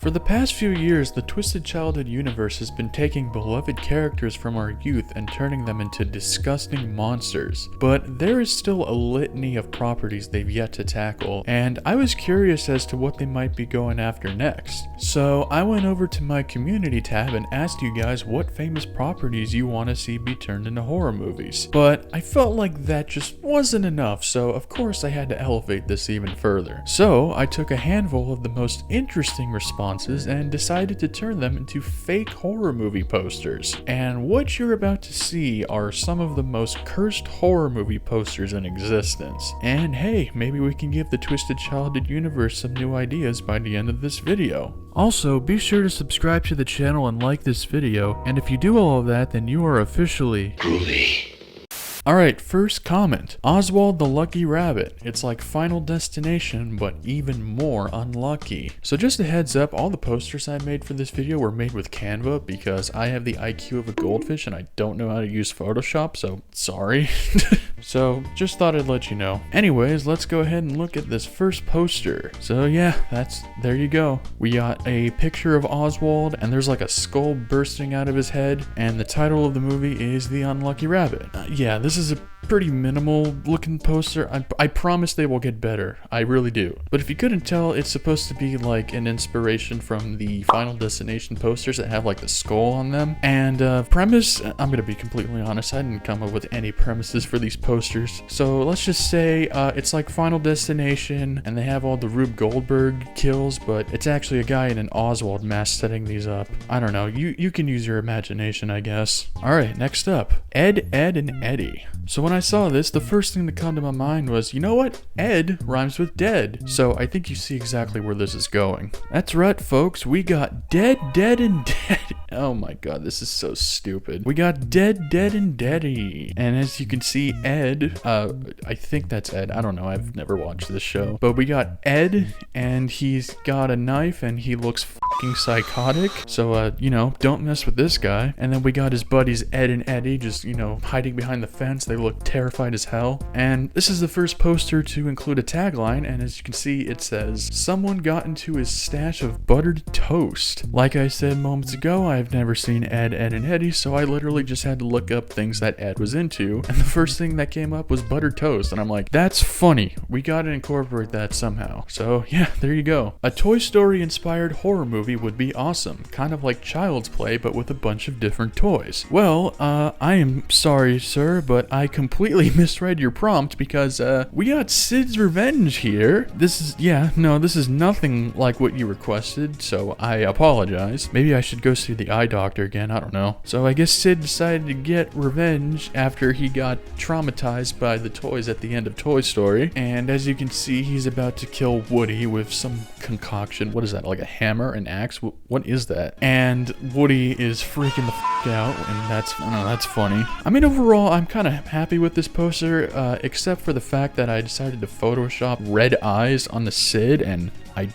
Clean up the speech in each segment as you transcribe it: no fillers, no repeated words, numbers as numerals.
For the past few years, the Twisted Childhood universe has been taking beloved characters from our youth and turning them into disgusting monsters. But there is still a litany of properties they've yet to tackle, and I was curious as to what they might be going after next. So I went over to my community tab and asked you guys what famous properties you want to see be turned into horror movies. But I felt like that just wasn't enough, so of course I had to elevate this even further. So I took a handful of the most interesting responses and decided to turn them into fake horror movie posters. And what you're about to see are some of the most cursed horror movie posters in existence. And hey, maybe we can give the Twisted Childhood universe some new ideas by the end of this video. Also, be sure to subscribe to the channel and like this video, and if you do all of that, then you are officially groovy. Alright, first comment. Oswald the Lucky Rabbit. It's like Final Destination, but even more unlucky. So just a heads up, all the posters I made for this video were made with Canva because I have the IQ of a goldfish and I don't know how to use Photoshop, so sorry. So just thought I'd let you know. Anyways, let's go ahead and look at this first poster. So yeah, there you go. We got a picture of Oswald and there's like a skull bursting out of his head, and the title of the movie is The Unlucky Rabbit. Yeah, this is a pretty minimal looking poster. I promise they will get better. I really do. But if you couldn't tell, it's supposed to be like an inspiration from the Final Destination posters that have like the skull on them. And premise, I'm gonna be completely honest, I didn't come up with any premises for these posters. So let's just say it's like Final Destination and they have all the Rube Goldberg kills, but it's actually a guy in an Oswald mask setting these up. I don't know, you can use your imagination, I guess. Alright, next up, Ed, and Eddy. So when I saw this, the first thing that came to my mind was, you know what? Ed rhymes with dead. So I think you see exactly where this is going. That's right, folks. We got dead, and dead. Oh my god, this is so stupid. We got dead, and deady. And as you can see, Ed, I think that's Ed. I don't know. I've never watched this show. But we got Ed, and he's got a knife, and he looks fucking psychotic. So, you know, don't mess with this guy. And then we got his buddies Ed and Eddy just, you know, hiding behind the fence. They look terrified as hell. And this is the first poster to include a tagline, and as you can see, it says, "Someone got into his stash of buttered toast." Like I said moments ago, I've never seen Ed, and Eddy, so I literally just had to look up things that Ed was into, and the first thing that came up was buttered toast, and I'm like, that's funny. We gotta incorporate that somehow. So yeah, there you go. A Toy Story inspired horror movie would be awesome. Kind of like Child's Play, but with a bunch of different toys. Well, I am sorry, sir, but I completely misread your prompt because we got Sid's Revenge here. This is nothing like what you requested, so I apologize. Maybe I should go see the eye doctor again, I don't know. So I guess Sid decided to get revenge after he got traumatized by the toys at the end of Toy Story. And as you can see, he's about to kill Woody with some concoction. What is that, like a hammer, an axe? What is that? And Woody is freaking the f*** out, and I don't know, that's funny. I mean, overall, I'm kind of happy with this poster, except for the fact that I decided to Photoshop red eyes on the Sid, and I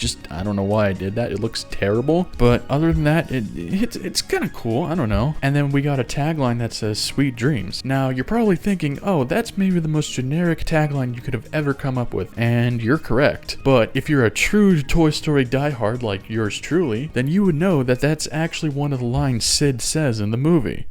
don't know why I did that. It looks terrible. But other than that, it's kind of cool. I don't know. And then we got a tagline that says "Sweet Dreams." Now, you're probably thinking, oh, that's maybe the most generic tagline you could have ever come up with. And you're correct. But if you're a true Toy Story diehard like yours truly, then you would know that that's actually one of the lines Sid says in the movie.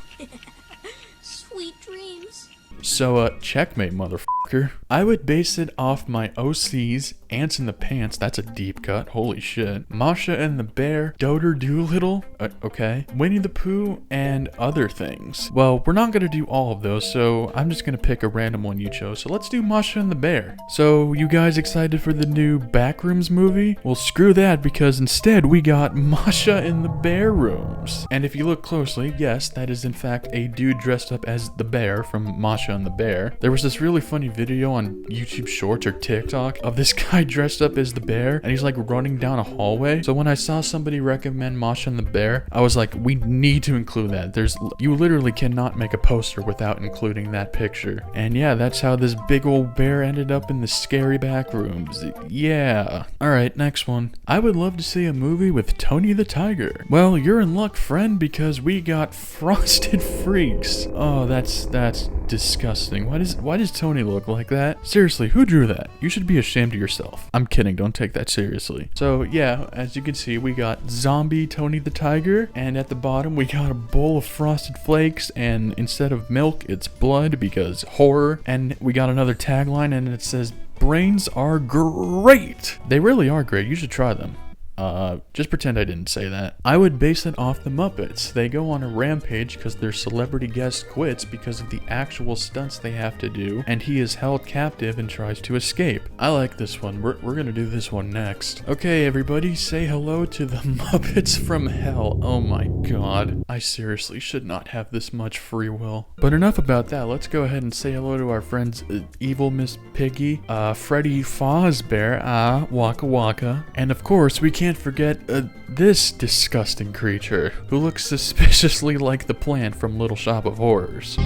Sweet dreams. So, checkmate, motherfucker. I would base it off my OCs, Ants in the Pants, that's a deep cut, holy shit. Masha and the Bear, Dolittle, okay. Winnie the Pooh, and other things. Well, we're not gonna do all of those, so I'm just gonna pick a random one you chose. So let's do Masha and the Bear. So, you guys excited for the new Backrooms movie? Well, screw that, because instead we got Masha in the Bear Rooms. And if you look closely, yes, that is in fact a dude dressed up as the bear from Masha and the Bear. There was this really funny video on YouTube Shorts or TikTok of this guy dressed up as the bear, and he's like running down a hallway. So when I saw somebody recommend Masha and the Bear, I was like, we need to include that. You literally cannot make a poster without including that picture. And yeah, that's how this big old bear ended up in the scary back rooms. Yeah. Alright, next one. I would love to see a movie with Tony the Tiger. Well, you're in luck, friend, because we got Frosted Freaks. Oh, that's disgusting. Why does Tony look like that? Seriously, who drew that? You should be ashamed of yourself. I'm kidding, don't take that seriously. So yeah, as you can see, we got zombie Tony the Tiger, and at the bottom we got a bowl of Frosted Flakes, and instead of milk, it's blood because horror. And we got another tagline, and it says, "Brains are great." They really are great. You should try them. Just pretend I didn't say that. I would base it off the Muppets. They go on a rampage because their celebrity guest quits because of the actual stunts they have to do, and he is held captive and tries to escape. I like this one. We're gonna do this one next. Okay, everybody, say hello to the Muppets from Hell. Oh my god. I seriously should not have this much free will. But enough about that. Let's go ahead and say hello to our friends, Evil Miss Piggy, Freddy Fazbear, Waka Waka, and of course, we can't forget this disgusting creature who looks suspiciously like the plant from Little Shop of Horrors.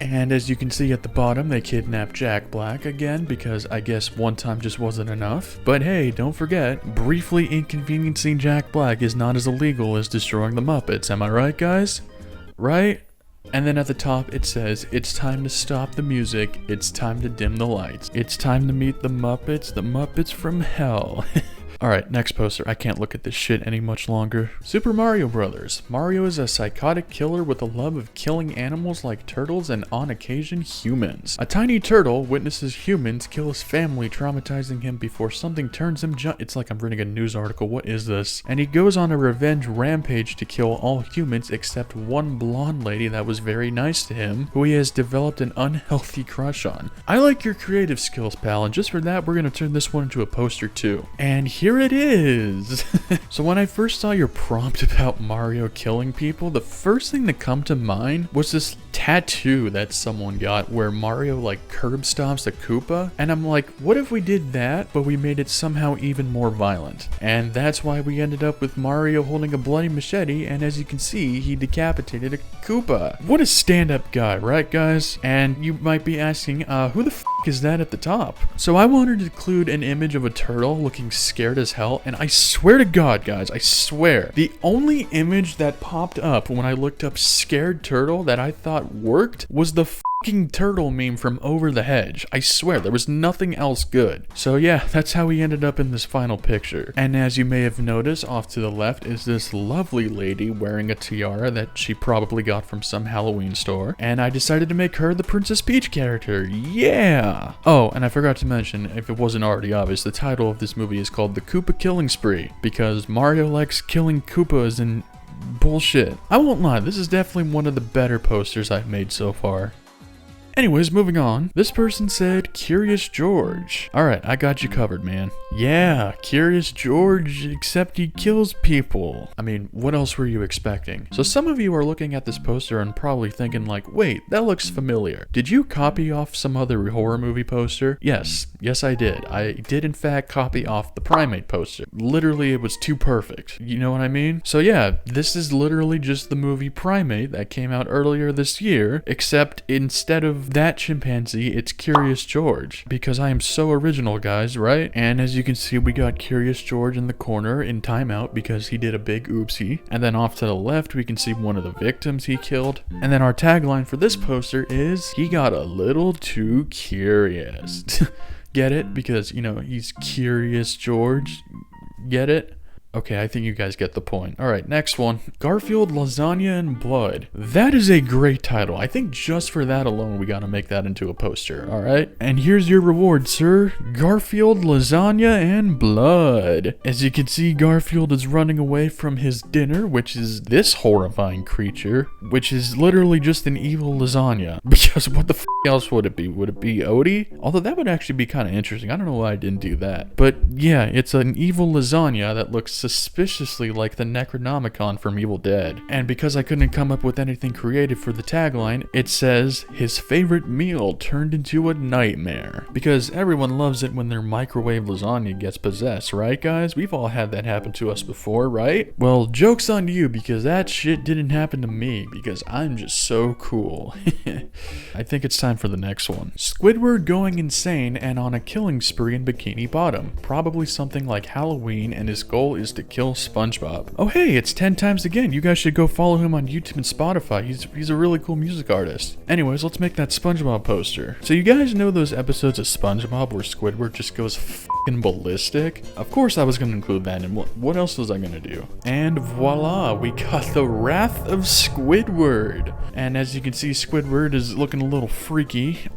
And as you can see at the bottom, they kidnapped Jack Black again because I guess one time just wasn't enough. But hey, don't forget, briefly inconveniencing Jack Black is not as illegal as destroying the Muppets. Am I right, guys? Right? And then at the top it says, "It's time to stop the music, it's time to dim the lights. It's time to meet the Muppets from Hell." Alright, next poster. I can't look at this shit any much longer. Super Mario Brothers. Mario is a psychotic killer with a love of killing animals like turtles and, on occasion, humans. A tiny turtle witnesses humans kill his family, traumatizing him before something turns him It's like I'm reading a news article. What is this? And he goes on a revenge rampage to kill all humans except one blonde lady that was very nice to him, who he has developed an unhealthy crush on. I like your creative skills, pal, and just for that, we're gonna turn this one into a poster too. And here it is. So when I first saw your prompt about Mario killing people, the first thing that come to mind was this tattoo that someone got where Mario like curb stomps a Koopa, and I'm like, what if we did that but we made it somehow even more violent? And that's why we ended up with Mario holding a bloody machete, and as you can see, he decapitated a Koopa. What a stand-up guy, right guys? And you might be asking, who the f is that at the top? So I wanted to include an image of a turtle looking scared as hell, and I swear to God, guys, I swear, the only image that popped up when I looked up scared turtle that I thought worked was the fucking turtle meme from Over the Hedge. I swear, there was nothing else good. So yeah, that's how we ended up in this final picture. And as you may have noticed, off to the left is this lovely lady wearing a tiara that she probably got from some Halloween store, and I decided to make her the Princess Peach character. Yeah! Oh, and I forgot to mention, if it wasn't already obvious, the title of this movie is called The Koopa Killing Spree, because Mario likes killing Koopas and bullshit. I won't lie, this is definitely one of the better posters I've made so far. Anyways, moving on. This person said, Curious George. Alright, I got you covered, man. Yeah, Curious George, except he kills people. I mean, what else were you expecting? So some of you are looking at this poster and probably thinking like, wait, that looks familiar. Did you copy off some other horror movie poster? Yes, I did. I did in fact copy off the Primate poster. Literally, it was too perfect. You know what I mean? So yeah, this is literally just the movie Primate that came out earlier this year, except instead of that chimpanzee, it's Curious George, because I am so original, guys, right? And as you can see, we got Curious George in the corner in timeout because he did a big oopsie, and then off to the left we can see one of the victims he killed, and then our tagline for this poster is, he got a little too curious. Get it? Because, you know, he's Curious George. Get it? Okay, I think you guys get the point. Alright, next one. Garfield, Lasagna, and Blood. That is a great title. I think just for that alone, we gotta make that into a poster, alright? And here's your reward, sir. Garfield, Lasagna, and Blood. As you can see, Garfield is running away from his dinner, which is this horrifying creature, which is literally just an evil lasagna. Because what the f else would it be? Would it be Odie? Although that would actually be kind of interesting. I don't know why I didn't do that. But yeah, it's an evil lasagna that looks suspiciously like the Necronomicon from Evil Dead. And because I couldn't come up with anything creative for the tagline, it says, his favorite meal turned into a nightmare. Because everyone loves it when their microwave lasagna gets possessed, right guys? We've all had that happen to us before, right? Well, joke's on you, because that shit didn't happen to me, because I'm just so cool. I think it's time for the next one. Squidward going insane and on a killing spree in Bikini Bottom. Probably something like Halloween, and his goal is to kill SpongeBob. Oh hey, it's 10 times again. You guys should go follow him on YouTube and Spotify. He's a really cool music artist. Anyways, let's make that SpongeBob poster. So you guys know those episodes of SpongeBob where Squidward just goes f***ing ballistic? Of course I was gonna include that, and what else was I gonna do? And voila, we got the Wrath of Squidward. And as you can see, Squidward is looking a little freaky,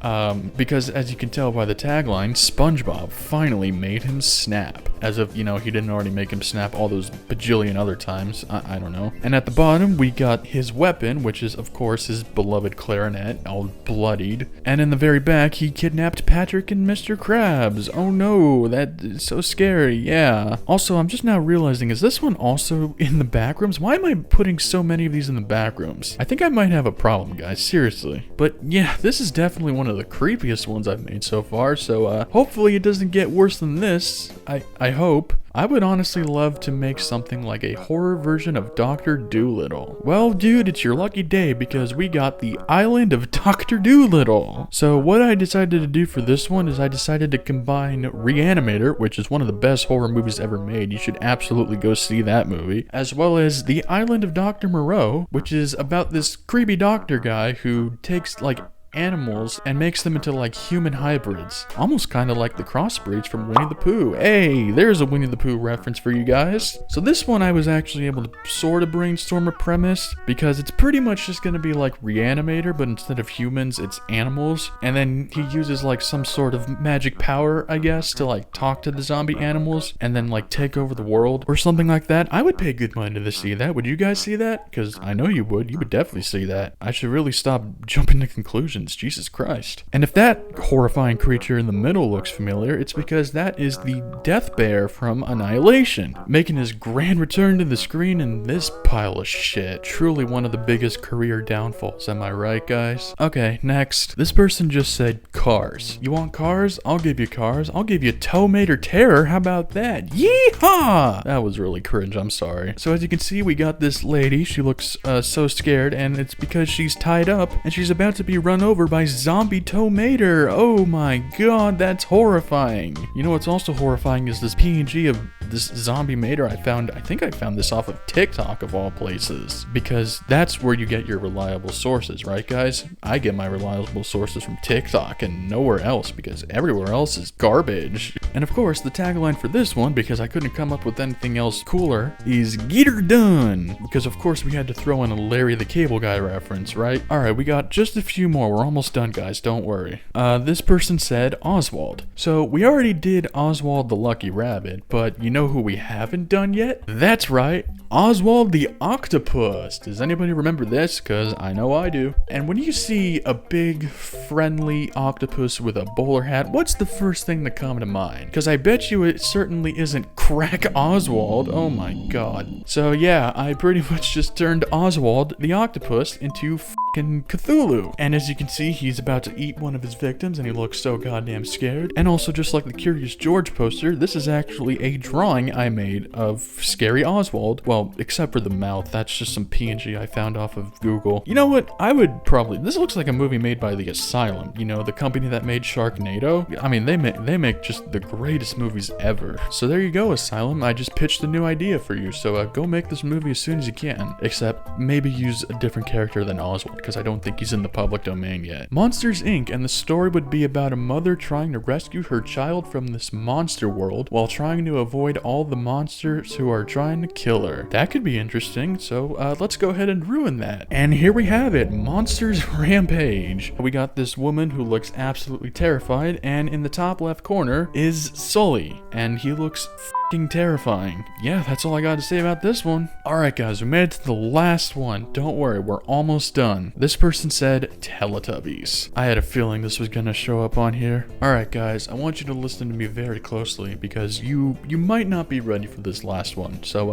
because as you can tell by the tagline, SpongeBob finally made him snap. As if, you know, he didn't already make him snap all those bajillion other times. I don't know. And at the bottom, we got his weapon, which is, of course, his beloved clarinet, all bloodied. And in the very back, he kidnapped Patrick and Mr. Krabs. Oh no, that is so scary, yeah. Also, I'm just now realizing, is this one also in the back rooms? Why am I putting so many of these in the back rooms? I think I might have a problem, guys, seriously. But yeah, this is definitely one of the creepiest ones I've made so far, so hopefully it doesn't get worse than this. I hope. I would honestly love to make something like a horror version of Dr. Dolittle. Well, dude, it's your lucky day because we got the Island of Dr. Dolittle. So what I decided to do for this one is I decided to combine Reanimator, which is one of the best horror movies ever made. You should absolutely go see that movie. As well as the Island of Dr. Moreau, which is about this creepy doctor guy who takes like animals and makes them into like human hybrids, almost kind of like the crossbreeds from Winnie the Pooh. Hey, there's a Winnie the Pooh reference for you guys. So this one I was actually able to sort of brainstorm a premise because it's pretty much just gonna be like Reanimator, but instead of humans it's animals, and then he uses like some sort of magic power, I guess, to like talk to the zombie animals and then like take over the world or something like that. I would pay good money to see that. Would you guys see that? Because I know you would definitely see that. I should really stop jumping to conclusions. Jesus Christ. And if that horrifying creature in the middle looks familiar, it's because that is the Death Bear from Annihilation, making his grand return to the screen in this pile of shit. Truly one of the biggest career downfalls, am I right, guys? Okay, next. This person just said cars. You want cars? I'll give you cars. I'll give you Tomater Terror. How about that? Yeehaw! That was really cringe, I'm sorry. So as you can see, we got this lady. She looks so scared, and it's because she's tied up and she's about to be run over by zombie Tomater. Oh my god, that's horrifying. You know what's also horrifying is this PNG of this zombie mater I think I found this off of TikTok of all places, because that's where you get your reliable sources, right guys? I get my reliable sources from TikTok and nowhere else, because everywhere else is garbage. And of course, the tagline for this one, because I couldn't come up with anything else cooler, is "Get her done," because of course we had to throw in a Larry the Cable Guy reference, right? Alright, we got just a few more. We're almost done, guys, don't worry. This person said Oswald. So we already did Oswald the Lucky Rabbit, but you know who we haven't done yet? That's right, Oswald the Octopus. Does anybody remember this? Because I know I do. And when you see a big, friendly octopus with a bowler hat, what's the first thing that comes to mind? Because I bet you it certainly isn't Crack Oswald. Oh my god. So yeah, I pretty much just turned Oswald the Octopus into f***ing Cthulhu. And as you can see, he's about to eat one of his victims and he looks so goddamn scared. And also, just like the Curious George poster, this is actually a drawing I made of Scary Oswald. Well, except for the mouth. That's just some PNG I found off of Google. You know what? I would probably... This looks like a movie made by the Asylum. You know, the company that made Sharknado. I mean, they make just the greatest movies ever. So there you go, Asylum. I just pitched a new idea for you. So go make this movie as soon as you can. Except maybe use a different character than Oswald, because I don't think he's in the public domain yet. Monsters Inc. And the story would be about a mother trying to rescue her child from this monster world while trying to avoid all the monsters who are trying to kill her. That could be interesting, so let's go ahead and ruin that. And here we have it, Monsters Rampage. We got this woman who looks absolutely terrified, and in the top left corner is Sully, and he looks f***ing terrifying. Yeah, that's all I got to say about this one. Alright guys, we made it to the last one. Don't worry, we're almost done. This person said Teletubbies. I had a feeling this was gonna show up on here. Alright guys, I want you to listen to me very closely, because you might not be ready for this last one, so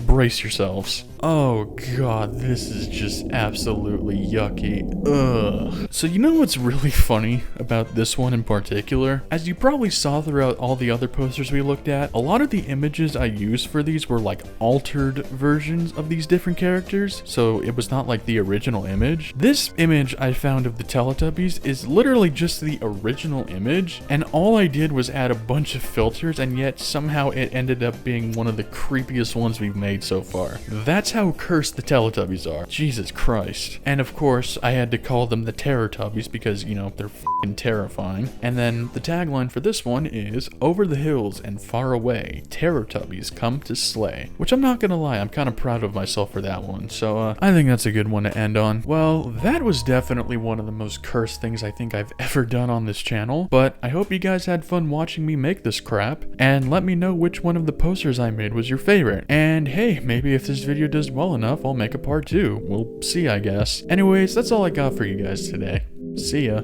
brace yourselves. Oh god, this is just absolutely yucky. Ugh. So you know what's really funny about this one in particular? As you probably saw throughout all the other posters we looked at, a lot of the the images I used for these were like altered versions of these different characters, so it was not like the original image. This image I found of the Teletubbies is literally just the original image, and all I did was add a bunch of filters, and yet somehow it ended up being one of the creepiest ones we've made so far. That's how cursed the Teletubbies are. Jesus Christ. And of course, I had to call them the Terror-tubbies because, you know, they're f***ing terrifying. And then the tagline for this one is, "Over the hills and far away, Terror-tubbies come to slay." Which I'm not gonna lie, I'm kind of proud of myself for that one. So, I think that's a good one to end on. Well, that was definitely one of the most cursed things I think I've ever done on this channel. But I hope you guys had fun watching me make this crap. And let me know which one of the posters I made was your favorite. And hey, maybe if this video does well enough, I'll make a part 2. We'll see, I guess. Anyways, that's all I got for you guys today. See ya.